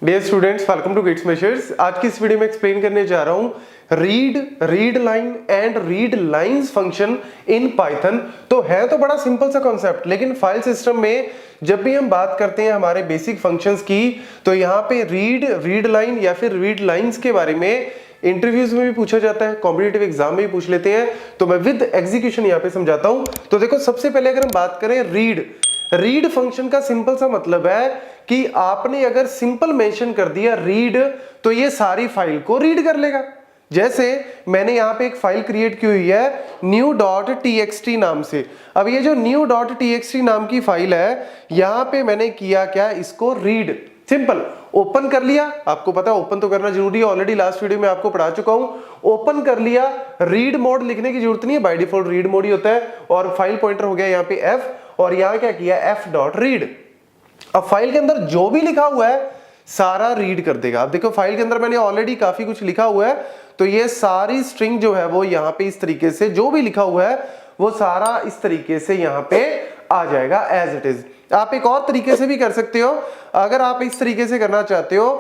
Dear students, welcome to gits measures. आज की इस वीडियो में एक्सप्लेन करने जा रहा हूं read line and read lines function in Python. तो है तो बड़ा सिंपल सा कॉन्सेप्ट, लेकिन फाइल सिस्टम में जब भी हम बात करते हैं हमारे बेसिक फंक्शंस की, तो यहाँ पे रीड लाइन या फिर रीड लाइंस के बारे में इंटरव्यूज में भी पूछा जाता है, कॉम्पिटिटिव एग्जाम में भी पूछ लेते हैं। तो मैं विद एग्जीक्यूशन यहाँ पे समझाता हूं। तो देखो, सबसे पहले अगर हम बात करें रीड फंक्शन का सिंपल सा मतलब है कि आपने अगर सिंपल मेंशन कर दिया रीड, तो ये सारी फाइल को रीड कर लेगा। जैसे मैंने यहां पे एक फाइल क्रिएट की हुई है new.txt नाम से। अब ये जो new.txt नाम की फाइल है, यहां पे मैंने किया क्या, इसको रीड सिंपल ओपन कर लिया। आपको पता है ओपन तो करना जरूरी है, ऑलरेडी लास्ट वीडियो में आपको पढ़ा चुका हूं। ओपन कर लिया, रीड मोड लिखने की जरूरत नहीं है, बाय डिफॉल्ट रीड मोड ही होता है। और फाइल पॉइंटर हो गया यहाँ पे f, और यहां क्या किया f.read। अब फाइल के अंदर जो भी लिखा हुआ है सारा रीड कर देगा। अब देखो, फाइल के अंदर मैंने ऑलरेडी काफी कुछ लिखा हुआ है, तो ये सारी स्ट्रिंग जो है वो यहाँ पे इस तरीके से जो भी लिखा हुआ है वो सारा इस तरीके से यहाँ पे आ जाएगा एज इट इज। आप एक और तरीके से भी कर सकते हो। अगर आप इस तरीके से करना चाहते हो,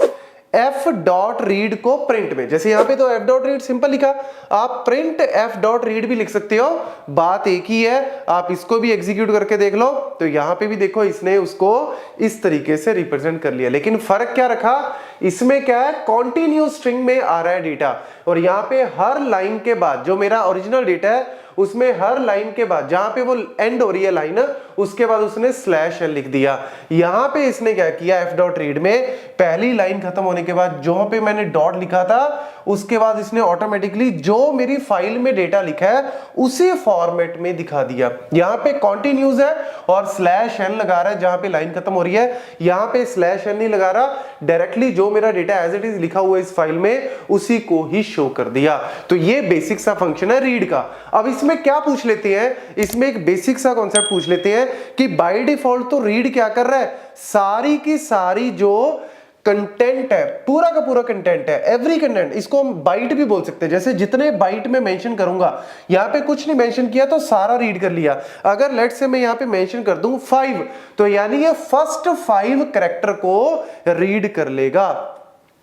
f.read को प्रिंट में, जैसे यहाँ पे तो f.read सिंपल लिखा, आप प्रिंट f.read भी लिख सकते हो, बात एक ही है। आप इसको भी एग्जीक्यूट करके देख लो, तो यहाँ पे भी देखो इसने उसको इस तरीके से रिप्रेजेंट कर लिया। लेकिन फर्क क्या रखा, इसमें क्या है, कॉन्टिन्यूस स्ट्रिंग में आ रहा है डेटा, और यहाँ पे हर लाइन के बाद जो मेरा ओरिजिनल डेटा है उसमें हर लाइन के बाद जहां पे वो एंड हो रही है लाइन, उसके बाद उसने /l लिख दिया। यहां पे इसने क्या किया, f.read में पहली लाइन खत्म होने के बाद जहां पे मैंने डॉट लिखा था, उसके बाद इसने ऑटोमेटिकली जो मेरी फाइल में डेटा लिखा है उसी फॉर्मेट में दिखा दिया। यहां पे कॉन्टिन्यूस है और /l लगा रहा है जहां पे लाइन खत्म हो रही है, यहां पे /l नहीं लगा रहा, डायरेक्टली जो मेरा डेटा एज इट इज लिखा हुआ है इस फाइल में उसी को ही शो कर दिया। तो ये बेसिक सा फंक्शन है रीड का। अब इसमें क्या पूछ लेते हैं, इसमें एक बेसिक सा कॉन्सेप्ट पूछ लेते हैं कि बाय डिफॉल्ट तो रीड क्या कर रहा है, सारी की सारी जो कंटेंट है, पूरा का पूरा कंटेंट है, एवरी कंटेंट, इसको हम बाइट भी बोल सकते हैं। जैसे जितने बाइट में मेंशन करूंगा, यहां पे कुछ नहीं मेंशन किया तो सारा रीड कर लिया। अगर लेट्स से मैं यहां पे मेंशन कर दूं 5, तो यानी ये फर्स्ट 5 कैरेक्टर को रीड कर लेगा।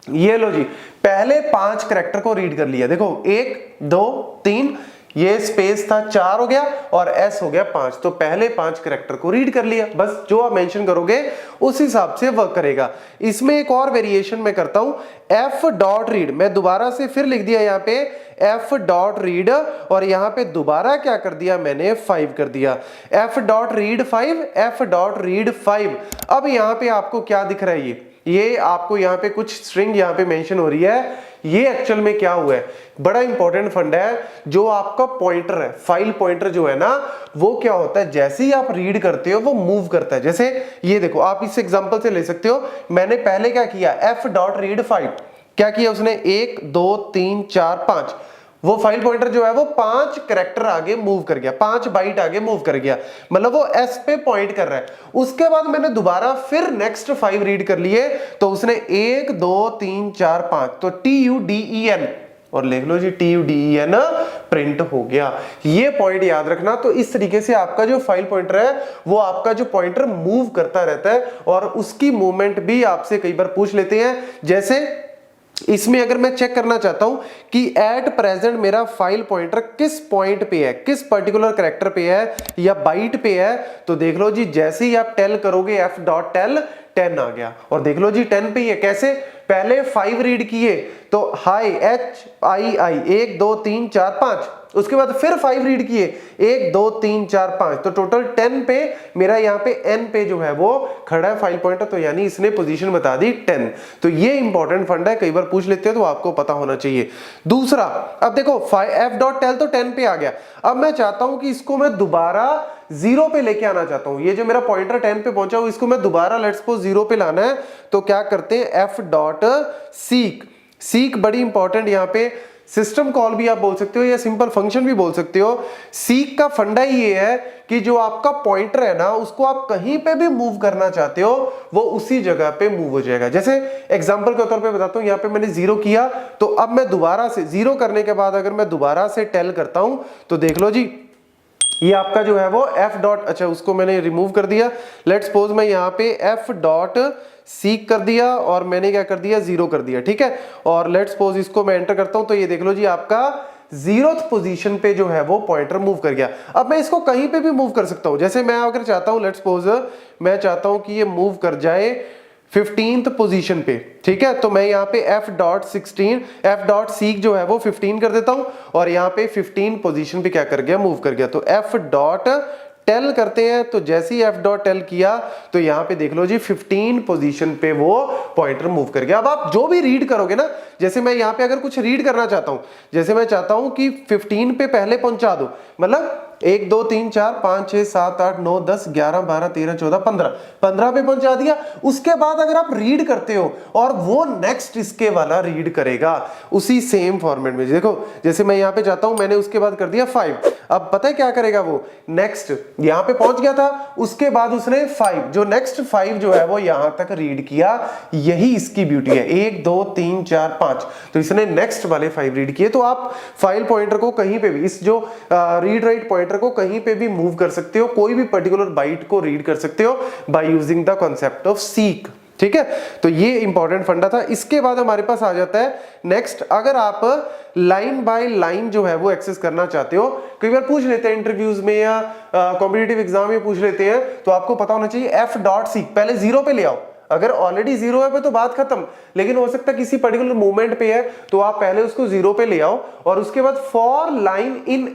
ये लो जी, पहले 5 कैरेक्टर को रीड कर लिया। देखो 1 2 3, ये स्पेस था 4 हो गया और s हो गया 5, तो पहले 5 कैरेक्टर को रीड कर लिया। बस जो आप मेंशन करोगे उस हिसाब से वर्क करेगा। इसमें एक और वेरिएशन मैं करता हूं, f.read, मैं दोबारा से फिर लिख दिया यहाँ पे f.read, और यहाँ पे दोबारा क्या कर दिया मैंने, 5 कर दिया। f.read 5, f.read 5। अब यहाँ पे आपको क्या दिख रहा है, ये आपको यहाँ पे कुछ स्ट्रिंग यहाँ पे मेंशन हो रही है। ये एक्चुअल में क्या हुआ है, बड़ा इंपॉर्टेंट फंड है। जो आपका पॉइंटर है, फाइल पॉइंटर जो है ना, वो क्या होता है, जैसे ही आप रीड करते हो वो मूव करता है। जैसे ये देखो, आप इस एग्जांपल से ले सकते हो। मैंने पहले क्या किया, f.read 5, क्या किया उसने, 1 2 3 4 5, वो फाइल पॉइंटर जो है वो 5 कैरेक्टर आगे मूव कर गया, 5 बाइट आगे मूव कर गया, मतलब वो s पे पॉइंट कर रहा है। उसके बाद मैंने दोबारा फिर नेक्स्ट 5 रीड कर लिए, तो उसने 1 2 3 4 5, तो TUDEN, और लिख लो जी TUDEN प्रिंट हो गया। ये पॉइंट याद रखना। तो इस तरीके से आपका जो फाइल पॉइंटर है वो आपका जो पॉइंटर मूव करता रहता है, और उसकी मूवमेंट भी आपसे कई बार पूछ लेते हैं। जैसे इसमें अगर मैं चेक करना चाहता हूं कि एट प्रेजेंट मेरा फाइल पॉइंटर किस पॉइंट पे है, किस पर्टिकुलर कैरेक्टर पे है या बाइट पे है, तो देख लो जी, जैसे ही आप टेल करोगे f.tell 10 आ गया। और देख लो जी 10 पे ही है। कैसे, पहले 5 रीड किए तो हाई HII 1 2 3 4 5, उसके बाद फिर 5 रीड किए 1 2 3 4 5, तो टोटल 10 पे मेरा यहाँ पे n पे जो है वो खड़ा है फाइल पॉइंटर, तो यानी इसने पोजीशन बता दी 10। तो ये इंपॉर्टेंट फंड है, कई बार पूछ लेते हैं तो आपको पता होना चाहिए। दूसरा, अब देखो f.tell तो 10 पे आ गया। अब मैं चाहता हूं कि इसको मैं दोबारा 0 पे लेके आना चाहता हूं। ये जो मेरा पॉइंटर 10 पे पहुंचा हुआ, इसको मैं दोबारा लेट्स सपोज 0 पे लाना है, तो क्या करते हैं, f.seek बड़ी इंपॉर्टेंट, यहाँ पे सिस्टम कॉल भी आप बोल सकते हो या सिंपल फंक्शन भी बोल सकते हो। सीक का फंडा ही ये है कि जो आपका पॉइंटर है ना, उसको आप कहीं पे भी मूव करना चाहते हो वो उसी जगह पे मूव हो जाएगा। जैसे एग्जांपल के तौर पे बताता हूं, यहाँ पे मैंने 0 किया, तो अब मैं दोबारा से 0 करने के बाद अगर मैं दोबारा से टेल करता हूं, तो देख लो जी ये आपका जो है वो एफ डॉट, अच्छा उसको मैंने रिमूव कर दिया। लेट्स सपोज मैं यहाँ पे एफ डॉट सीक कर दिया और मैंने क्या कर दिया, 0 कर दिया, ठीक है। और लेट्स सपोज इसको मैं एंटर करता हूं तो ये देख लो जी आपका 0th पोजीशन पे जो है वो पॉइंटर मूव कर गया। अब मैं इसको कहीं पे भी मूव कर सकता हूं, जैसे मैं अगर चाहता हूं, लेट्स सपोज मैं चाहता हूं कि ये मूव कर जाए 15th पोजीशन पे, ठीक है। तो मैं यहाँ पे एफ डॉट सीक जो है वो 15 कर देता हूं और यहाँ पे 15 पोजीशन पे क्या कर गया, मूव कर गया। तो एफ डॉट टेल करते हैं, तो जैसे ही एफ डॉट टेल किया तो यहाँ पे देख लो जी 15 पोजीशन पे वो पॉइंटर मूव कर गया। अब आप जो भी रीड करोगे ना, जैसे मैं यहाँ पे अगर कुछ रीड करना चाहता हूं, जैसे मैं चाहता हूं कि 15 पे पहले पहुंचा दो, मतलब 1 2 3 4 5 6 7 8 9 10 11 12 13 14 15 पे पहुंचा दिया। उसके बाद अगर आप रीड करते हो और वो नेक्स्ट इसके वाला रीड करेगा उसी सेम फॉर्मेट में, देखो जैसे मैं यहाँ पे चाहता हूं, मैंने उसके बाद कर दिया 5, अब पता है क्या करेगा वो, नेक्स्ट यहाँ पे पहुंच गया था, उसके बाद उसने 5, जो नेक्स्ट 5 जो है वो यहां तक रीड किया। यही इसकी ब्यूटी है, 1 2 3 4 5, तो इसने नेक्स्ट वाले 5 रीड किए। तो आप फाइल पॉइंटर को कहीं पे भी, इस जो रीड राइट पॉइंटर को कहीं पे भी मूव कर सकते हो, कोई भी पर्टिकुलर बाइट को रीड कर सकते हो by using the concept of seek, ठीक है। तो ये इंपॉर्टेंट फंडा था। इसके बाद हमारे पास आ जाता है नेक्स्ट, अगर आप लाइन बाय लाइन जो है वो एक्सेस करना चाहते हो, कई बार पूछ लेते हैं इंटरव्यूज में या कॉम्पिटिटिव एग्जाम में पूछ लेते हैं, तो आपको पता होना चाहिए एफ डॉट सीक पहले 0 पे ले आओ। अगर ऑलरेडी 0 है तो बात खत्म, लेकिन हो सकता है किसी पर्टिकुलर मूवमेंट पे है तो आप पहले उसको 0 पे ले आओ और उसके बाद for line in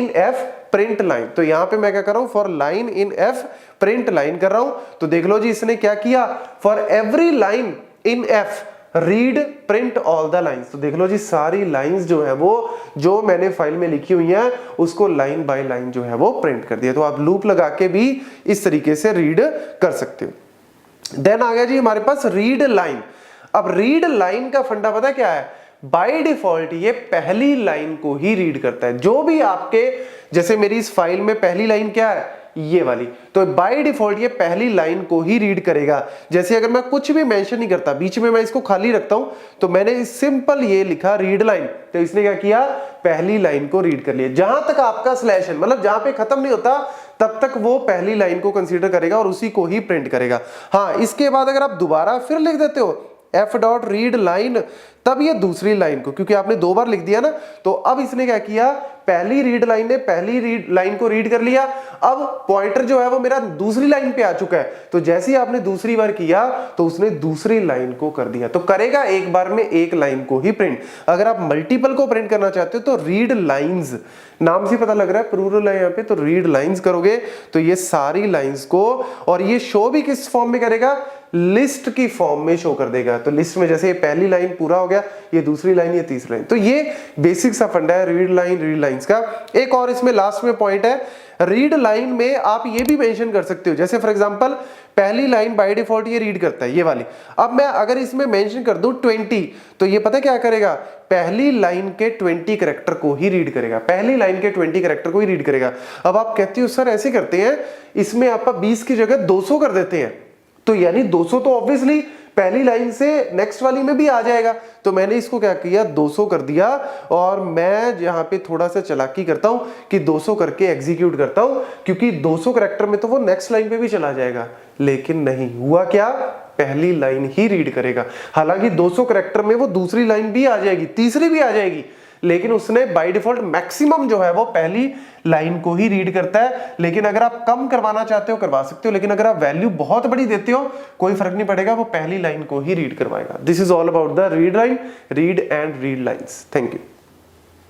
F print line. तो यहां पे मैं क्या कर रहा हूं, for line in F print line कर रहा हूं। तो देख लो जी इसने क्या किया, for every line in F read print all the lines. तो देख लो जी सारी लाइंस जो है वो जो मैंने फाइल में लिखी हुई हैं उसको लाइन बाय लाइन जो है वो प्रिंट कर दिया। तो आप लूप लगा के भी इस तरीके से रीड कर सकते हो। देन आ गया जी हमारे पास रीड लाइन। अब रीड लाइन का फंडा पता क्या है, बाय डिफॉल्ट ये पहली लाइन को ही रीड करता है। जो भी आपके, जैसे मेरी इस फाइल में पहली लाइन क्या है, ये वाली, तो बाय डिफॉल्ट ये पहली लाइन को ही रीड करेगा। जैसे अगर मैं कुछ भी मेंशन नहीं करता, बीच में मैं इसको खाली रखता हूं, तो मैंने सिंपल ये लिखा रीड लाइन, तो इसने क्या किया, पहली लाइन को रीड कर लिया। जहां तक आपका स्लैश है, मतलब जहां पे खत्म नहीं होता तब तक वो पहली लाइन को कंसीडर करेगा और उसी को ही प्रिंट करेगा। हाँ, इसके बाद अगर आप दोबारा फिर लिख देते हो एफ डॉट रीड लाइन, तब ये दूसरी लाइन को, क्योंकि आपने 2 बार लिख दिया ना, तो अब इसने क्या किया, पहली रीड लाइन ने पहली रीड लाइन को रीड कर लिया। अब पॉइंटर जो है वो मेरा दूसरी लाइन पे आ चुका है, तो जैसे ही आपने दूसरी बार किया तो उसने दूसरी लाइन को कर दिया। तो करेगा एक बार में एक लाइन को ही प्रिंट। अगर आप मल्टीपल को प्रिंट करना चाहते हो तो रीड लाइंस, नाम से पता लग रहा है प्लूरल है यहाँ पे, तो रीड लाइंस करोगे तो ये सारी लाइंस को, और ये शो भी किस फॉर्म में करेगा, लिस्ट की फॉर्म में शो कर देगा। तो लिस्ट में जैसे ये पहली लाइन पूरा हो गया, ये दूसरी लाइन, ये तीसरी लाइन। तो ये बेसिक सा फंडा है रीड लाइंस का। एक और इसमें लास्ट में पॉइंट है, रीड लाइन में आप ये भी मेंशन कर सकते हो, जैसे फॉर एग्जांपल पहली लाइन बाय डिफॉल्ट ये रीड करता है, ये वाली। अब मैं अगर इसमें मेंशन कर दूं 20, तो ये पता क्या करेगा, पहली लाइन के 20 कैरेक्टर को ही रीड करेगा, पहली लाइन के 20 कैरेक्टर को ही रीड करेगा। अब आप कहते हो सर ऐसे करते हैं, इसमें आप 20 की जगह 200 कर देते हैं, तो यानी 200 तो ऑब्वियसली पहली लाइन से नेक्स्ट वाली में भी आ जाएगा। तो मैंने इसको क्या किया, 200 कर दिया, और मैं यहाँ पे थोड़ा सा चालाकी करता हूं कि 200 करके एग्जीक्यूट करता हूं, क्योंकि 200 कैरेक्टर में तो वो नेक्स्ट लाइन पे भी चला जाएगा। लेकिन नहीं हुआ, क्या, पहली लाइन ही रीड करेगा। हालांकि 200 कैरेक्टर में वो दूसरी लाइन भी आ जाएगी, तीसरी भी आ जाएगी, लेकिन उसने बाय डिफॉल्ट मैक्सिमम जो है वो पहली लाइन को ही रीड करता है। लेकिन अगर आप कम करवाना चाहते हो करवा सकते हो, लेकिन अगर आप वैल्यू बहुत बड़ी देते हो कोई फर्क नहीं पड़ेगा, वो पहली लाइन को ही रीड करवाएगा। This is all about the read line, read and read lines. Thank you.